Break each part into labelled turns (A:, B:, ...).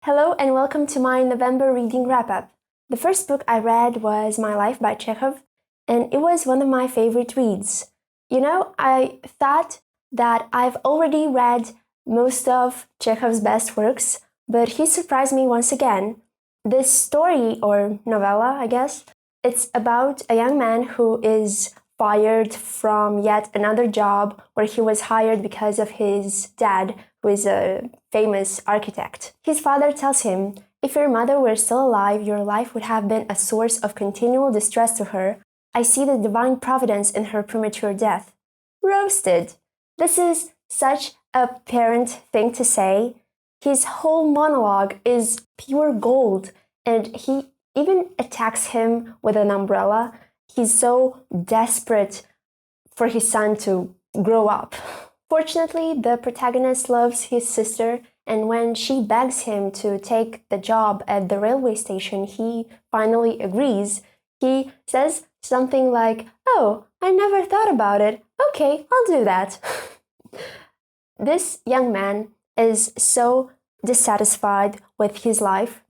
A: Hello and welcome to my November reading wrap-up. The first book I read was My Life by Chekhov, and it was one of my favorite reads. I thought that I've already read most of Chekhov's best works, but he surprised me once again. This story, or novella, I guess, it's about a young man who is fired from yet another job where he was hired because of his dad, who is a famous architect. His father tells him, "If your mother were still alive, your life would have been a source of continual distress to her. I see the divine providence in her premature death." Roasted! This is such a parent thing to say. His whole monologue is pure gold, and he even attacks him with an umbrella. He's so desperate for his son to grow up. Fortunately, the protagonist loves his sister, and when she begs him to take the job at the railway station, he finally agrees. He says something like, "Oh, I never thought about it. Okay, I'll do that." This young man is so dissatisfied with his life.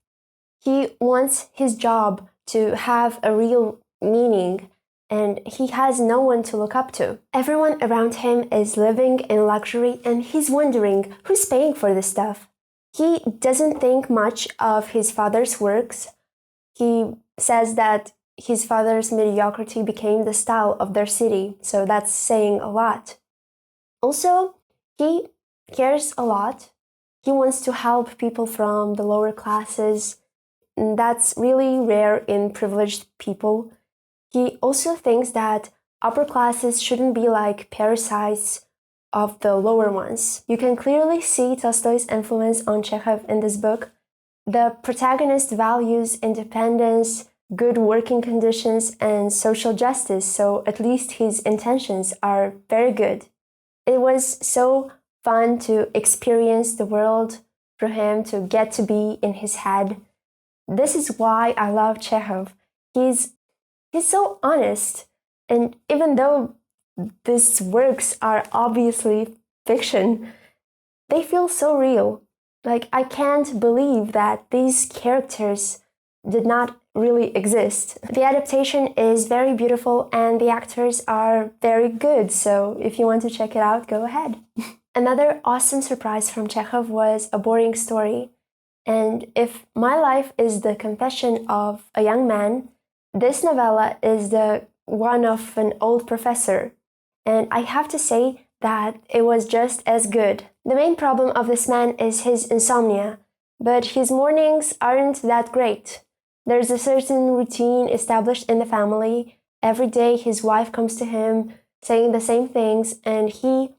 A: He wants his job to have a real meaning, and he has no one to look up to. Everyone around him is living in luxury, and he's wondering who's paying for this stuff. He doesn't think much of his father's works. He says that his father's mediocrity became the style of their city, so that's saying a lot. Also, he cares a lot. He wants to help people from the lower classes, and that's really rare in privileged people. He also thinks that upper classes shouldn't be like parasites of the lower ones. You can clearly see Tolstoy's influence on Chekhov in this book. The protagonist values independence, good working conditions, and social justice, so at least his intentions are very good. It was so fun to experience the world for him, to get to be in his head. This is why I love Chekhov. He's so honest, and even though these works are obviously fiction, they feel so real. Like, I can't believe that these characters did not really exist. The adaptation is very beautiful and the actors are very good, so if you want to check it out, go ahead. Another awesome surprise from Chekhov was A Boring Story. And if My Life is the confession of a young man, this novella is the one of an old professor, and I have to say that it was just as good. The main problem of this man is his insomnia, but his mornings aren't that great. There's a certain routine established in the family. Every day his wife comes to him saying the same things, and he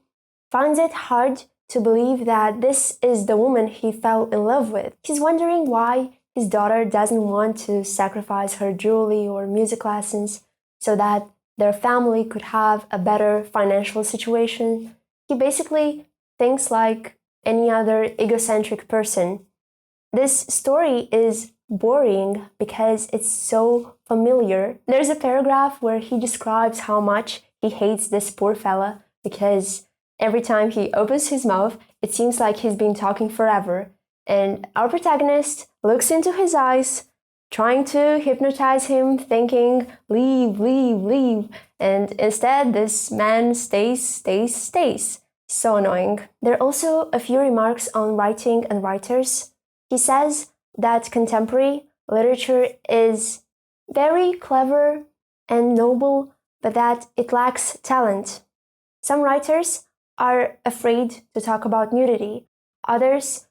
A: finds it hard to believe that this is the woman he fell in love with. He's wondering why his daughter doesn't want to sacrifice her jewelry or music lessons so that their family could have a better financial situation. He basically thinks like any other egocentric person. This story is boring because it's so familiar. There's a paragraph where he describes how much he hates this poor fella because every time he opens his mouth, it seems like he's been talking forever. And our protagonist looks into his eyes, trying to hypnotize him, thinking, "Leave, leave, leave." And instead, this man stays. So annoying. There are also a few remarks on writing and writers. He says that contemporary literature is very clever and noble, but that it lacks talent. Some writers are afraid to talk about nudity. Others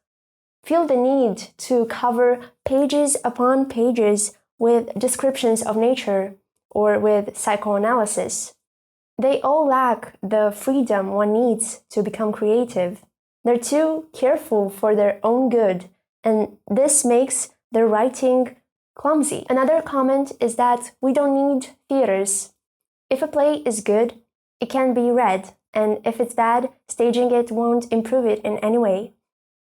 A: feel the need to cover pages upon pages with descriptions of nature or with psychoanalysis. They all lack the freedom one needs to become creative. They're too careful for their own good, and this makes their writing clumsy. Another comment is that we don't need theaters. If a play is good, it can be read, and if it's bad, staging it won't improve it in any way.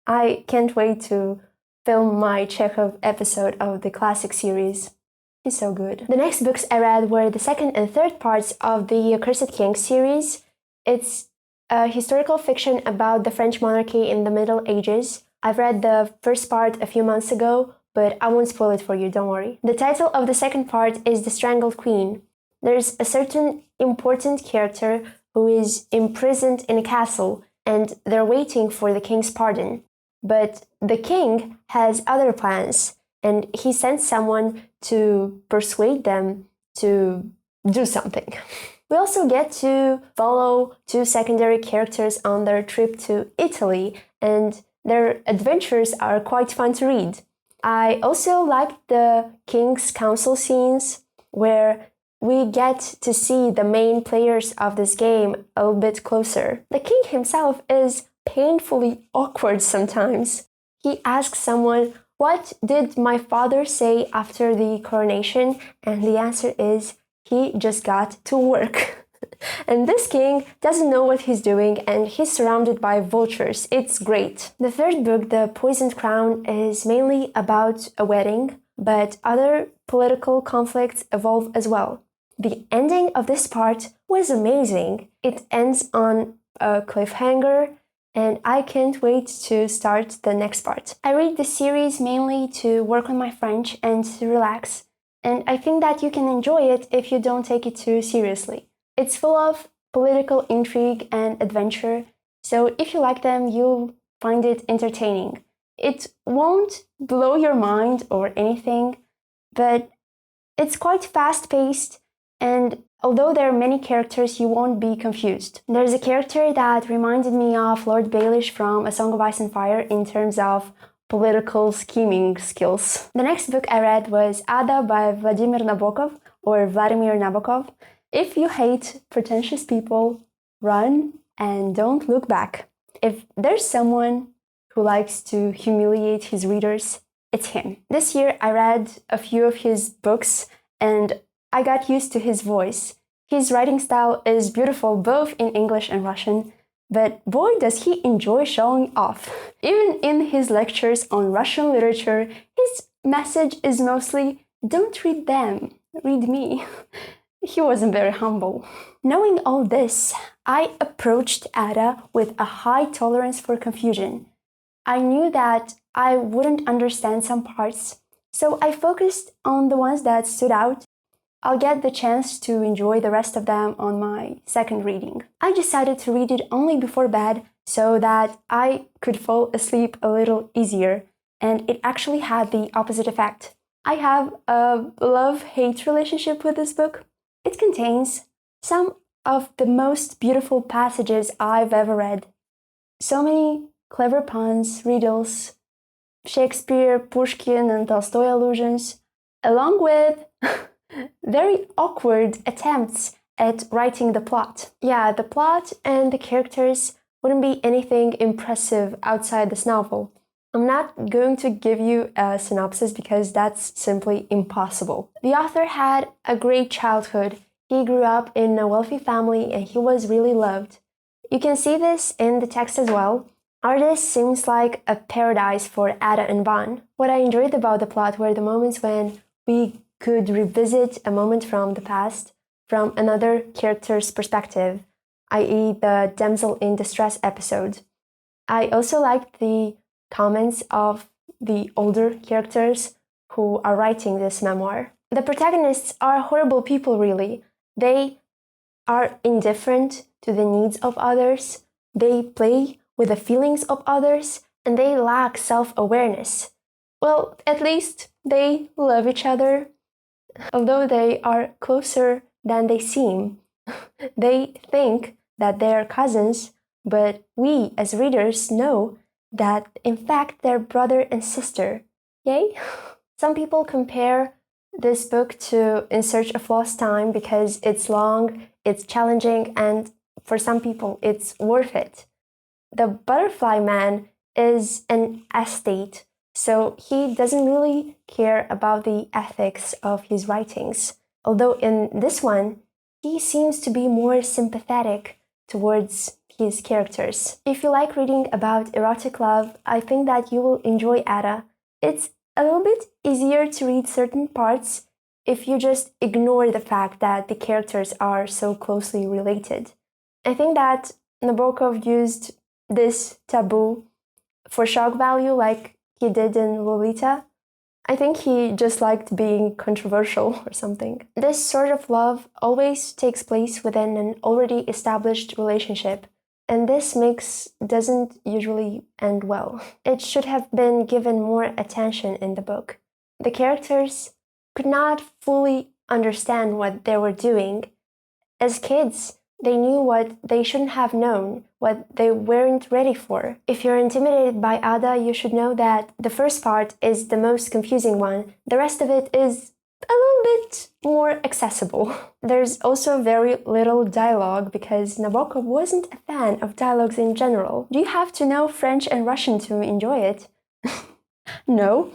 A: I can't wait to film my Chekhov episode of the classic series. He's so good. The next books I read were the second and third parts of the Accursed King series. It's a historical fiction about the French monarchy in the Middle Ages, I've read the first part a few months ago, but I won't spoil it for you, don't worry. The title of the second part is The Strangled Queen. There's a certain important character who is imprisoned in a castle, and they're waiting for the king's pardon. But the king has other plans, and he sends someone to persuade them to do something. We also get to follow two secondary characters on their trip to Italy, and their adventures are quite fun to read. I also liked the King's Council scenes, where we get to see the main players of this game a little bit closer. The king himself is painfully awkward sometimes. He asks someone, "What did my father say after the coronation?" And the answer is, he just got to work. And this king doesn't know what he's doing, and he's surrounded by vultures. It's great. The third book, The Poisoned Crown, is mainly about a wedding, but other political conflicts evolve as well. The ending of this part was amazing. It ends on a cliffhanger, and I can't wait to start the next part. I read this series mainly to work on my French and to relax, and I think that you can enjoy it if you don't take it too seriously. It's full of political intrigue and adventure, so if you like them, you'll find it entertaining. It won't blow your mind or anything, but it's quite fast-paced, and although there are many characters, you won't be confused. There's a character that reminded me of Lord Baelish from A Song of Ice and Fire in terms of political scheming skills. The next book I read was Ada by Vladimir Nabokov, or Vladimir Nabokov. If you hate pretentious people, run and don't look back. If there's someone who likes to humiliate his readers, it's him. This year I read a few of his books and I got used to his voice. His writing style is beautiful both in English and Russian, but boy does he enjoy showing off. Even in his lectures on Russian literature, his message is mostly, don't read them, read me. He wasn't very humble. Knowing all this, I approached Ada with a high tolerance for confusion. I knew that I wouldn't understand some parts, so I focused on the ones that stood out. I'll get the chance to enjoy the rest of them on my second reading. I decided to read it only before bed so that I could fall asleep a little easier, and it actually had the opposite effect. I have a love-hate relationship with this book. It contains some of the most beautiful passages I've ever read. So many clever puns, riddles, Shakespeare, Pushkin, and Tolstoy allusions, along with very awkward attempts at writing the plot. Yeah, the plot and the characters wouldn't be anything impressive outside this novel. I'm not going to give you a synopsis because that's simply impossible. The author had a great childhood. He grew up in a wealthy family and he was really loved. You can see this in the text as well. Ardor seems like a paradise for Ada and Van. What I enjoyed about the plot were the moments when we could revisit a moment from the past from another character's perspective, i.e. the damsel in distress episode. I also liked the comments of the older characters who are writing this memoir. The protagonists are horrible people, really. They are indifferent to the needs of others, they play with the feelings of others, and they lack self-awareness. Well, at least they love each other, although they are closer than they seem. They think that they are cousins, but we as readers know that in fact they're brother and sister. Yay? Some people compare this book to In Search of Lost Time because it's long, it's challenging, and for some people it's worth it. The Butterfly Man is an aesthete, so he doesn't really care about the ethics of his writings. Although in this one, he seems to be more sympathetic towards his characters. If you like reading about erotic love, I think that you will enjoy Ada. It's a little bit easier to read certain parts if you just ignore the fact that the characters are so closely related. I think that Nabokov used this taboo for shock value like he did in Lolita. I think he just liked being controversial or something. This sort of love always takes place within an already established relationship, and this mix doesn't usually end well. It should have been given more attention in the book. The characters could not fully understand what they were doing. As kids, they knew what they shouldn't have known, what they weren't ready for. If you're intimidated by Ada, you should know that the first part is the most confusing one. The rest of it is a little bit more accessible. There's also very little dialogue because Nabokov wasn't a fan of dialogues in general. Do you have to know French and Russian to enjoy it? No,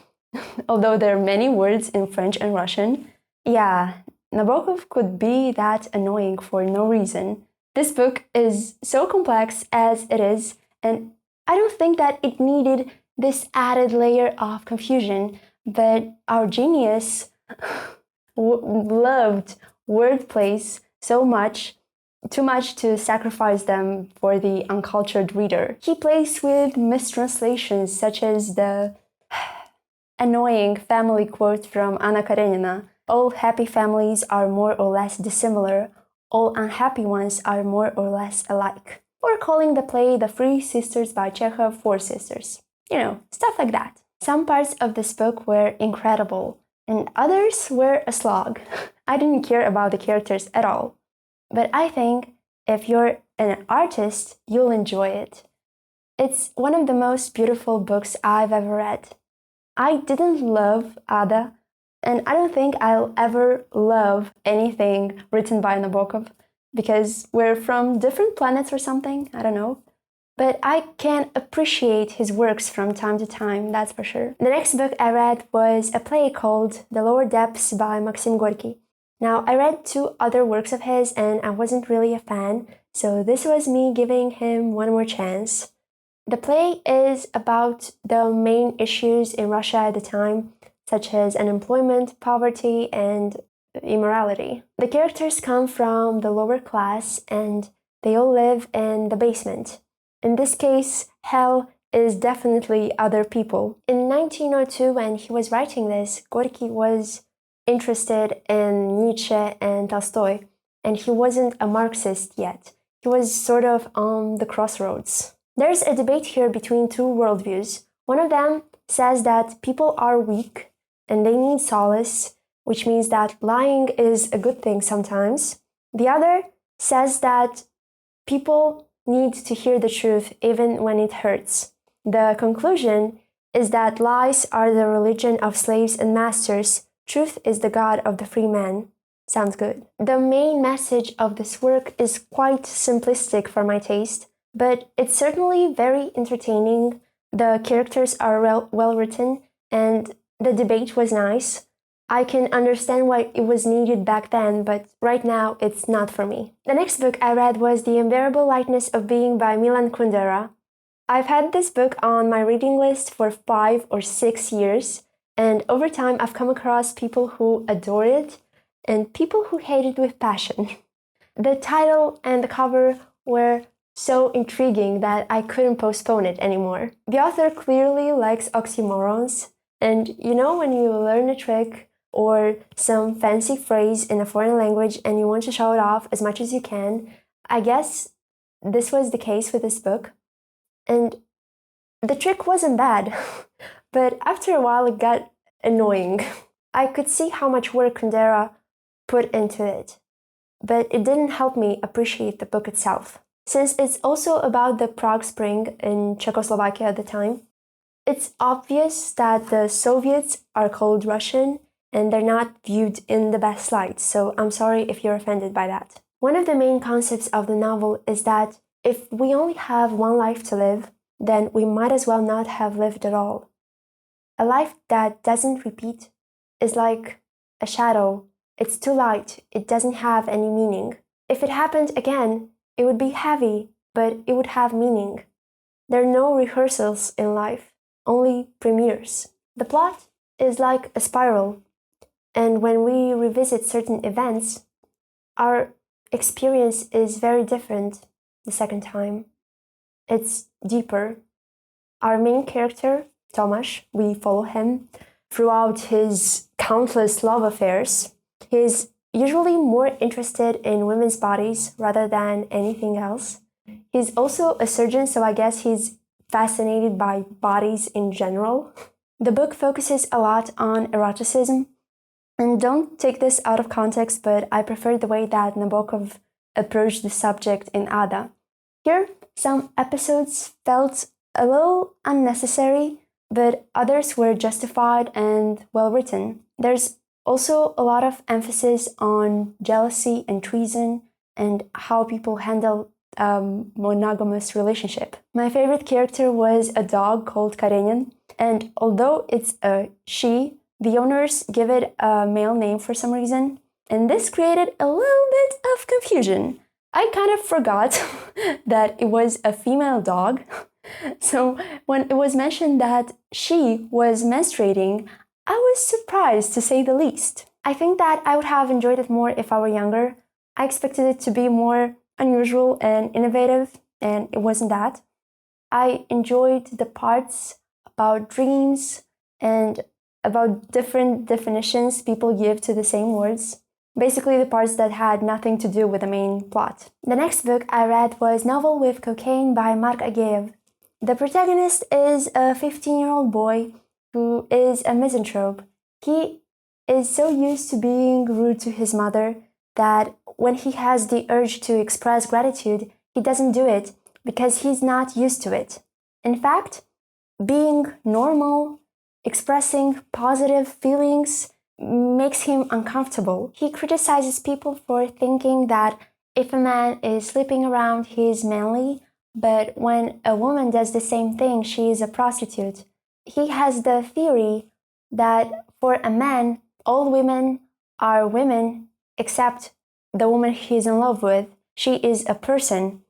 A: although there are many words in French and Russian. Yeah, Nabokov could be that annoying for no reason. This book is so complex as it is, and I don't think that it needed this added layer of confusion, but our genius loved wordplays so much, too much to sacrifice them for the uncultured reader. He plays with mistranslations such as the annoying family quote from Anna Karenina. All happy families are more or less dissimilar, all unhappy ones are more or less alike. Or calling the play The Three Sisters by Chekhov Four Sisters. You know, stuff like that. Some parts of this book were incredible, and others were a slog. I didn't care about the characters at all. But I think if you're an artist, you'll enjoy it. It's one of the most beautiful books I've ever read. I didn't love Ada, and I don't think I'll ever love anything written by Nabokov, because we're from different planets or something, I don't know. But I can appreciate his works from time to time, that's for sure. The next book I read was a play called The Lower Depths by Maxim Gorky. Now, I read 2 other works of his and I wasn't really a fan, so this was me giving him one more chance. The play is about the main issues in Russia at the time, such as unemployment, poverty, and immorality. The characters come from the lower class and they all live in the basement. In this case, hell is definitely other people. In 1902, when he was writing this, Gorky was interested in Nietzsche and Tolstoy, and he wasn't a Marxist yet. He was sort of on the crossroads. There's a debate here between 2 worldviews. One of them says that people are weak and they need solace, which means that lying is a good thing sometimes. The other says that people need to hear the truth even when it hurts. The conclusion is that lies are the religion of slaves and masters. Truth is the God of the free man. Sounds good. The main message of this work is quite simplistic for my taste, but it's certainly very entertaining. The characters are well written, and the debate was nice. I can understand why it was needed back then, but right now it's not for me. The next book I read was The Unbearable Lightness of Being by Milan Kundera. I've had this book on my reading list for 5 or 6 years, and over time I've come across people who adore it and people who hate it with passion. The title and the cover were so intriguing that I couldn't postpone it anymore. The author clearly likes oxymorons, and you know when you learn a trick or some fancy phrase in a foreign language and you want to show it off as much as you can, I guess this was the case with this book. And the trick wasn't bad, but after a while it got annoying. I could see how much work Kundera put into it, but it didn't help me appreciate the book itself. Since it's also about the Prague Spring in Czechoslovakia at the time, it's obvious that the Soviets are called Russian and they're not viewed in the best light, so I'm sorry if you're offended by that. One of the main concepts of the novel is that if we only have one life to live, then we might as well not have lived at all. A life that doesn't repeat is like a shadow. It's too light, it doesn't have any meaning. If it happened again, it would be heavy, but it would have meaning. There are no rehearsals in life, only premieres. The plot is like a spiral, and when we revisit certain events, our experience is very different the second time. It's deeper. Our main character, Tomasz, we follow him throughout his countless love affairs. He's usually more interested in women's bodies rather than anything else. He's also a surgeon, so I guess he's fascinated by bodies in general. The book focuses a lot on eroticism, and don't take this out of context, but I prefer the way that Nabokov approached the subject in Ada. Here, some episodes felt a little unnecessary, but others were justified and well written. There's also a lot of emphasis on jealousy and treason and how people handle monogamous relationship. My favorite character was a dog called Karenin, and although it's a she, the owners give it a male name for some reason, and this created a little bit of confusion. I kind of forgot that it was a female dog, so when it was mentioned that she was menstruating, I was surprised to say the least. I think that I would have enjoyed it more if I were younger. I expected it to be more unusual and innovative, and it wasn't that. I enjoyed the parts about dreams and about different definitions people give to the same words. Basically, the parts that had nothing to do with the main plot. The next book I read was Novel with Cocaine by Mark Ageyev. The protagonist is a 15-year-old boy who is a misanthrope. He is so used to being rude to his mother that when he has the urge to express gratitude, he doesn't do it because he's not used to it. In fact, being normal, expressing positive feelings makes him uncomfortable. He criticizes people for thinking that if a man is sleeping around, he is manly, but when a woman does the same thing, she is a prostitute. He has the theory that for a man, all women are women except the woman he is in love with. She is a person.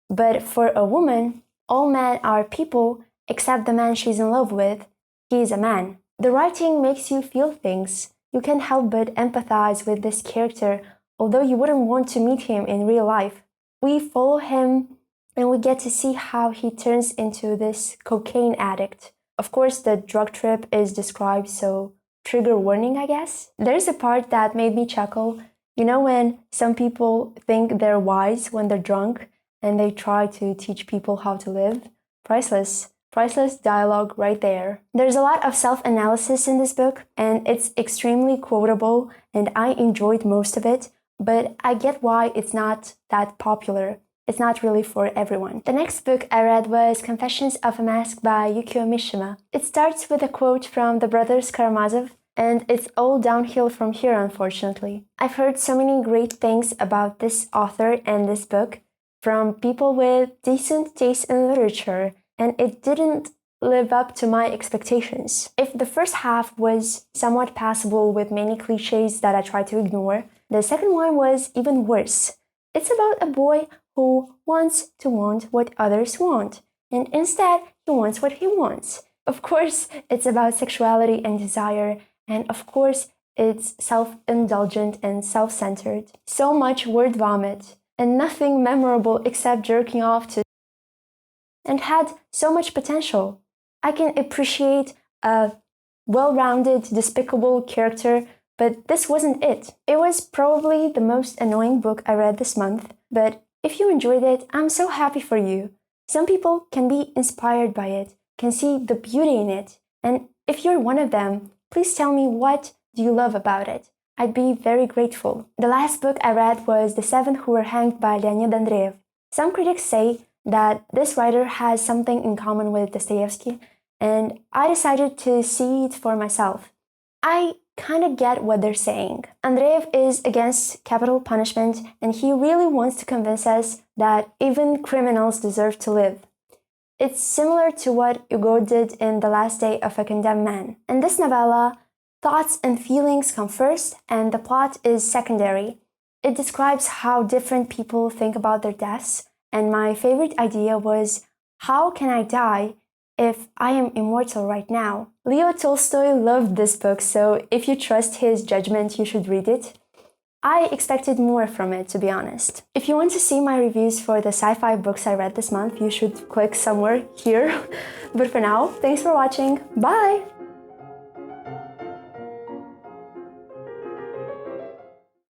A: But for a woman, all men are people except the man she's in love with. He is a man. The writing makes you feel things. You can't help but empathize with this character, although you wouldn't want to meet him in real life. We follow him and we get to see how he turns into this cocaine addict. Of course, the drug trip is described, so trigger warning, I guess. There's a part that made me chuckle. You know when some people think they're wise when they're drunk and they try to teach people how to live? Priceless. Priceless dialogue right there. There's a lot of self-analysis in this book, and it's extremely quotable, and I enjoyed most of it, but I get why it's not that popular. It's not really for everyone. The next book I read was Confessions of a Mask by Yukio Mishima. It starts with a quote from the brothers Karamazov, and it's all downhill from here, unfortunately. I've heard so many great things about this author and this book from people with decent taste in literature, and it didn't live up to my expectations. If the first half was somewhat passable with many cliches that I tried to ignore, the second one was even worse. It's about a boy who wants to want what others want, and instead he wants what he wants. Of course, it's about sexuality and desire, and of course, it's self-indulgent and self-centered. So much word vomit, and nothing memorable except jerking off to, and had so much potential. I can appreciate a well-rounded, despicable character, but this wasn't it. It was probably the most annoying book I read this month, but if you enjoyed it, I'm so happy for you. Some people can be inspired by it, can see the beauty in it, and if you're one of them, please tell me what do you love about it. I'd be very grateful. The last book I read was The Seven Who Were Hanged by Leonid Andreyev. Some critics say that this writer has something in common with Dostoevsky, and I decided to see it for myself. I kind of get what they're saying. Andreyev is against capital punishment, and he really wants to convince us that even criminals deserve to live. It's similar to what Hugo did in The Last Day of a Condemned Man. In this novella, thoughts and feelings come first, and the plot is secondary. It describes how different people think about their deaths, and my favorite idea was, how can I die if I am immortal right now? Leo Tolstoy loved this book, so if you trust his judgment, you should read it. I expected more from it, to be honest. If you want to see my reviews for the sci-fi books I read this month, you should click somewhere here. But for now, thanks for watching. Bye!